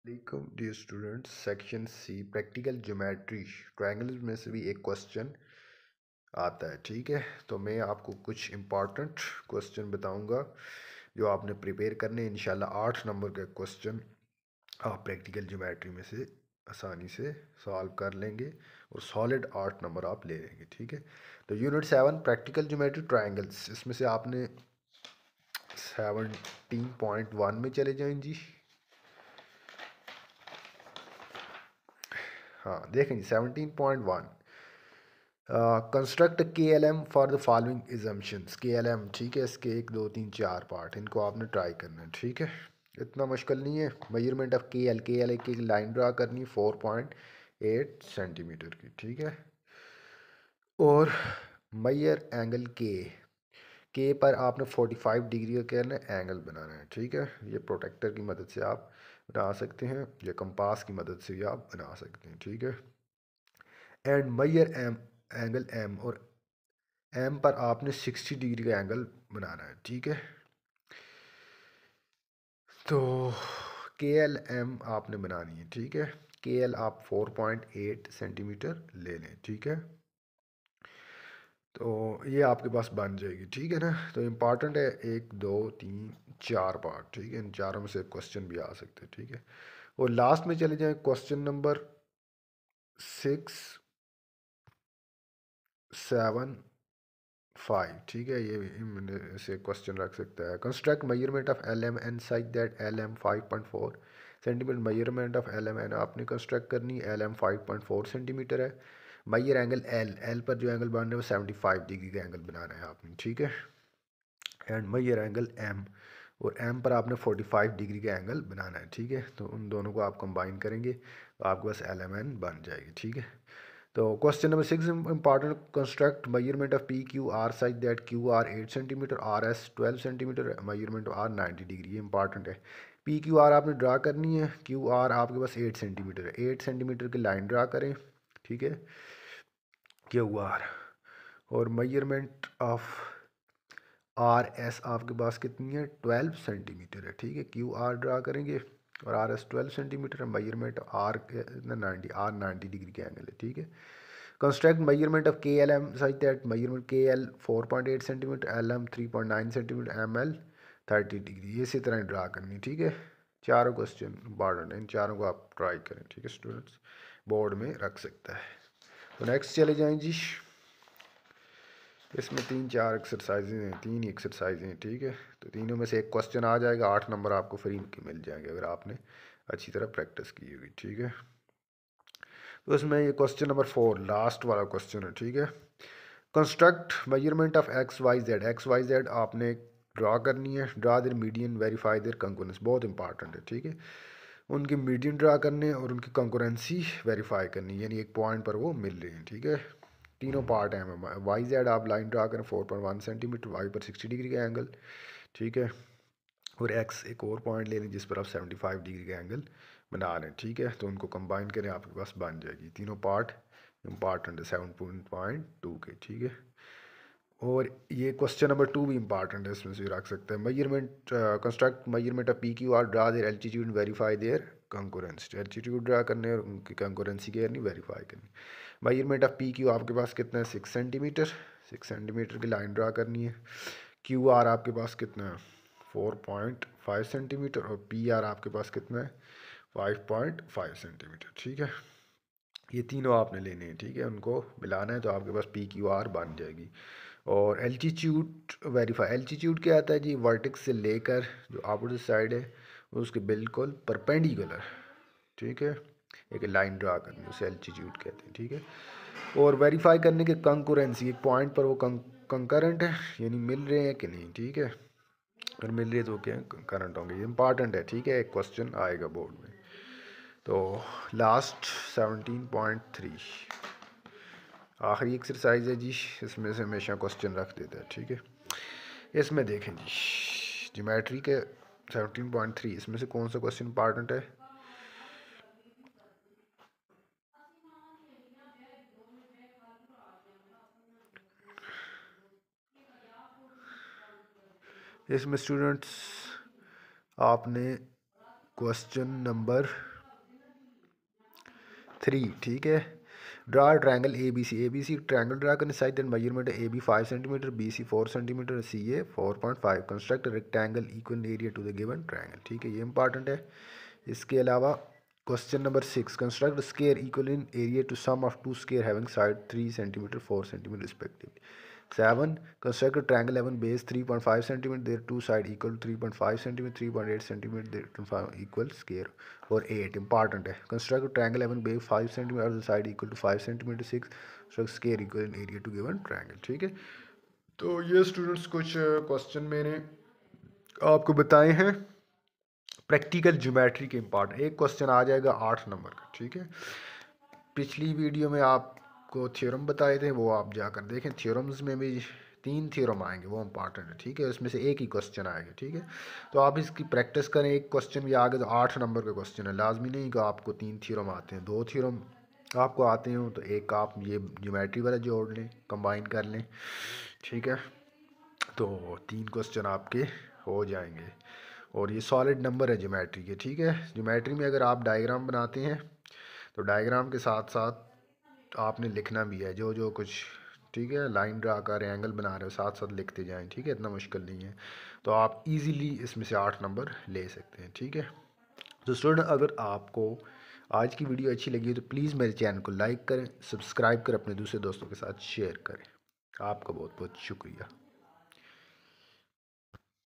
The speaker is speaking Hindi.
वालेकुम dear students. Section C practical geometry triangles में से भी एक क्वेश्चन आता है। ठीक है, तो मैं आपको कुछ इम्पॉर्टेंट क्वेश्चन बताऊंगा जो आपने प्रिपेयर करने। इंशाल्लाह 8 नंबर का क्वेश्चन आप प्रैक्टिकल ज्योमेट्री में से आसानी से सॉल्व कर लेंगे और सॉलिड 8 नंबर आप ले लेंगे। ठीक है, तो यूनिट 7 प्रैक्टिकल ज्योमेट्री ट्रायंगल्स, इसमें से आपने 17.1 में चले जाएं जी। हाँ देखें जी, 17.1 construct K L M for the following assumptions. K L M, ठीक है, इसके 1 2 3 4 पार्ट, इनको आपने ट्राई करना है। ठीक है, इतना मुश्किल नहीं है। मेजरमेंट ऑफ के एल की लाइन ड्रा करनी है 4.8 सेंटीमीटर की। ठीक है, और मैयर एंगल के पर आपने 45 डिग्री का क्या है एंगल बनाना है। ठीक है, ये प्रोटेक्टर की मदद से आप बना सकते हैं या कंपास की मदद से भी आप बना सकते हैं। ठीक है, and Maihar M angle M, और एम पर आपने 60 डिग्री का एंगल बनाना है। ठीक है, तो के एल एम आपने बनानी है। ठीक है, के एल आप 4.8 सेंटीमीटर ले लें। ठीक है, तो ये आपके पास बन जाएगी। ठीक है ना, तो इम्पॉर्टेंट है 1 2 3 4 पार्ट। ठीक है, इन चारों में से क्वेश्चन भी आ सकते हैं। ठीक है, और लास्ट में चले जाएं क्वेश्चन नंबर 6 7 5। ठीक है, ये मैंने ऐसे क्वेश्चन रख सकता है। Construct measurement of L M N side that L M 5.4 centimetre. Measurement of L M N आपने कंस्ट्रक्ट करनी है। एल एम 5.4 सेंटीमीटर है। मैयर एंगल एल, एल पर जो एंगल बन रहा है वो 75 डिग्री का एंगल बनाना है आपने। ठीक है, एंड मैयर एंगल एम, और एम पर आपने 45 डिग्री का एंगल बनाना है। ठीक है, तो उन दोनों को आप कंबाइन करेंगे तो आपके पास एल एम एन बन जाएगी। ठीक है, तो question number 6 important, construct measurement of P Q R side that Q R 8 centimetre, R S 12 centimetre, measurement of R 90 degree. ये इंपॉर्टेंट है। पी क्यू आर आपने ड्रा करनी है। क्यू आर आपके पास 8 सेंटीमीटर है। 8 सेंटीमीटर की लाइन ड्रा करें। ठीक है, क्यू आर, और मेजरमेंट ऑफ आर एस आपके पास कितनी है 12 सेंटीमीटर है। ठीक है, क्यू आर ड्रा करेंगे और आर एस 12 सेंटीमीटर है। मेजरमेंट आर 90, आर 90 डिग्री के एंगल है। ठीक है, construct measurement of K L M side that measurement K L 4.8 centimetre, L M 3.9 centimetre, M L 30 degree. ये इसी तरह ड्रा करनी। ठीक है, चारों क्वेश्चन इंपॉर्टेंट है, इन चारों को आप ट्राई करें। ठीक है स्टूडेंट्स, बोर्ड में रख सकता है। तो नेक्स्ट चले जाएं जी। इसमें 3 4 एक्सरसाइजें हैं, 3 ही एक्सरसाइजें हैं। ठीक है, तो तीनों में से एक क्वेश्चन आ जाएगा। 8 नंबर आपको फ्री के मिल जाएंगे अगर आपने अच्छी तरह प्रैक्टिस की होगी। ठीक है, तो इसमें ये क्वेश्चन नंबर 4 लास्ट वाला क्वेश्चन है। ठीक है, construct measurement of X Y Z. X Y Z आपने ड्रा करनी है। Draw their median, verify their concurrence, बहुत इंपॉर्टेंट है। ठीक है, उनके मीडियन ड्रा करने और उनकी कंकरेंसी वेरीफाई करनी, यानी एक पॉइंट पर वो मिल रहे हैं। ठीक है, तीनों पार्ट हैं। वाई जेड आप लाइन ड्रा करें 4.1 सेंटीमीटर, वाई पर 60 डिग्री का एंगल। ठीक है, और एक्स एक और पॉइंट ले लें जिस पर आप 75 डिग्री का एंगल बना लें। ठीक है, तो उनको कंबाइन करें, आपके पास बन जाएगी। तीनों पार्ट इंपॉर्टेंट है 7.2 के। ठीक है, और ये क्वेश्चन नंबर 2 भी इंपॉर्टेंट है, इसमें से रख सकते हैं। Measurement, construct measurement of P Q R, draw their altitude, verify their concurrence. Altitude draw करने और उनकी कंकरेंसी करनी, वेरीफाई करनी। मेजरमेंट ऑफ पी क्यू आपके पास कितना है 6 सेंटीमीटर, 6 सेंटीमीटर की लाइन ड्रा करनी है। क्यू आर आपके पास कितना है 4.5 सेंटीमीटर, और पी आर आपके पास कितना है 5.5 सेंटीमीटर। ठीक है, ये तीनों आपने लेने हैं। ठीक है, उनको मिलाना है तो आपके पास पी क्यू आर बन जाएगी। और एल्टीट्यूड वेरीफाई, एल्टीट्यूड क्या आता है जी, वर्टेक्स से लेकर जो अपोजिट साइड है उसके बिल्कुल परपेंडिकुलर। ठीक है, एक लाइन ड्रा करनी, उसे एल्टीट्यूड कहते हैं। ठीक है, और वेरीफाई करने के कंकरेंसी, एक पॉइंट पर वो कंकरेंट है, यानी मिल रहे हैं कि नहीं। ठीक है, अगर मिल रही है तो क्या करंट होंगे, ये इंपॉर्टेंट है। ठीक है, एक क्वेश्चन आएगा बोर्ड में। तो लास्ट 17.3 आखिरी एक्सरसाइज है जी, इसमें से हमेशा क्वेश्चन रख देता है। ठीक है, इसमें देखें जी, ज्योमेट्री के 17.3, इसमें से कौन सा क्वेश्चन इंपॉर्टेंट है। इसमें स्टूडेंट्स आपने क्वेश्चन नंबर 3, ठीक है। Draw triangle A B C triangle draw करने, side and measurement A B 5 centimetre, B C 4 centimetre, C A 4.5। Construct rectangle equal area to the given triangle, ठीक है, ये इंपॉर्टेंट है। इसके अलावा question number 6, construct square equal in area to sum of two square having side 3 centimetre 4 centimetre respectively. 7, construct a triangle having base 3.5 cm, their two side equal to 3.5 cm, 3.8 cm, their equal square। और 8 important है, construct a triangle having base 5 cm, other side equal to 5 cm, 6 construct square equal in area to given triangle, ठीक है। तो ये स्टूडेंट्स कुछ क्वेश्चन मैंने आपको बताए हैं प्रैक्टिकल ज्योमेट्री के इम्पॉर्टेंट। एक क्वेश्चन आ जाएगा 8 नंबर का, ठीक है। पिछली वीडियो में आपको थ्योरम बताए थे, वो आप जाकर देखें। थ्योरम्स में भी 3 थ्योरम आएंगे, वो इम्पॉर्टेंट है, ठीक है। उसमें से एक ही क्वेश्चन आएगा, ठीक है। तो आप इसकी प्रैक्टिस करें। एक क्वेश्चन भी आ गया तो 8 नंबर का क्वेश्चन है। लाजमी नहीं कि आपको 3 थ्योरम आते हैं, 2 थ्योरम आपको आते हो तो एक आप ये ज्योमेट्री वाला जोड़ लें, कंबाइन कर लें, ठीक है। तो 3 क्वेश्चन आपके हो जाएंगे। और ये सॉलिड नंबर है ज्योमेट्री के, ठीक है। ज्योमेट्री में अगर आप डायग्राम बनाते हैं तो डायग्राम के साथ साथ आपने लिखना भी है जो जो कुछ, ठीक है। लाइन ड्रा कर रहे हैं, एंगल बना रहे हो, साथ साथ लिखते जाएं, ठीक है। इतना मुश्किल नहीं है, तो आप इजीली इसमें से 8 नंबर ले सकते हैं, ठीक है। तो स्टूडेंट, अगर आपको आज की वीडियो अच्छी लगी तो प्लीज़ मेरे चैनल को लाइक करें, सब्सक्राइब कर अपने दूसरे दोस्तों के साथ शेयर करें। आपका बहुत बहुत शुक्रिया।